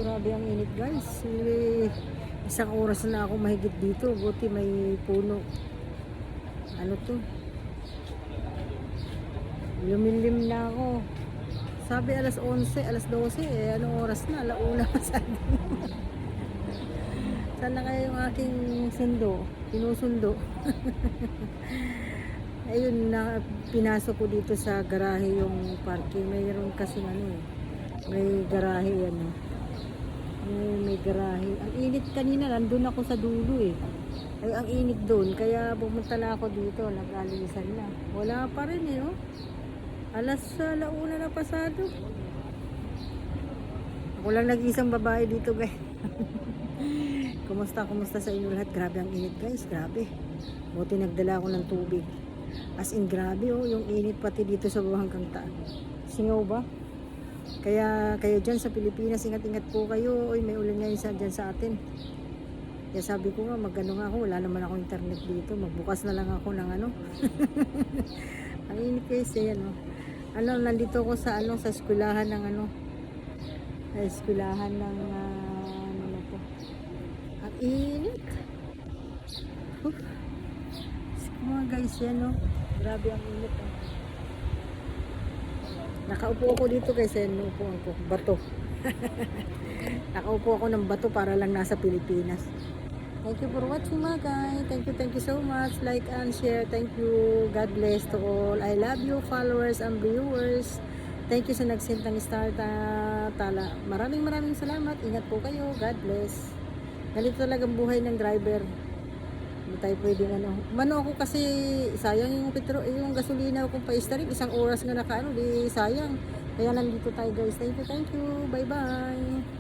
grabe ang init guys. Isang oras na ako mahigit dito. Buti may puno. Ano to? Lumilim na ako. Sabi alas 11, alas 12. Anong oras na? Alauna pa sabi. Saan na kaya yung aking sundo? Pinusundo. Ayun, pinasok ko dito sa garahe yung parking. Mayroon kasi may garahe yan. May garahe. Ang init kanina, nandun ako sa dulo eh. Ay, ang init doon. Kaya pumunta na ako dito. Nag-alisan na. Wala pa rin eh, oh. Alas alauna na pasado. Ako lang nag-isang babae dito, guys. Kumusta sa inyo lahat? Grabe ang init, guys. Grabe. Buti nagdala ako ng tubig. As in, grabe, oh. Yung init pati dito sa bawah hanggang taas. Singaw ba? Kaya kayo dyan sa Pilipinas, ingat-ingat po kayo. Uy, may ulan ngayon dyan sa atin. Kaya sabi ko nga, mag-ano nga ako. Wala naman ako internet dito. Magbukas na lang ako ng ano. Ang init kasi, ano. Nandito ko sa sa eskwelahan ng eskwelahan ng ano na to. Ang init. Mga guys, yan, no. Grabe ang init, oh. Nakaupo ako dito kasi inuupuan ko bato. Nakaupo ako ng bato para lang nasa Pilipinas. Thank you for watching mga guys. Thank you so much. Like and share. Thank you. God bless to all. I love you followers and viewers. Thank you sa nag-send ng star tala. Maraming salamat. Ingat po kayo. God bless. Ganito talagang buhay ng driver. Hindi tayo pwedeng Mano ako kasi sayang yung gasolina kung pa-staring. Isang oras nga di sayang. Kaya nandito tayo guys. Thank you. Bye bye.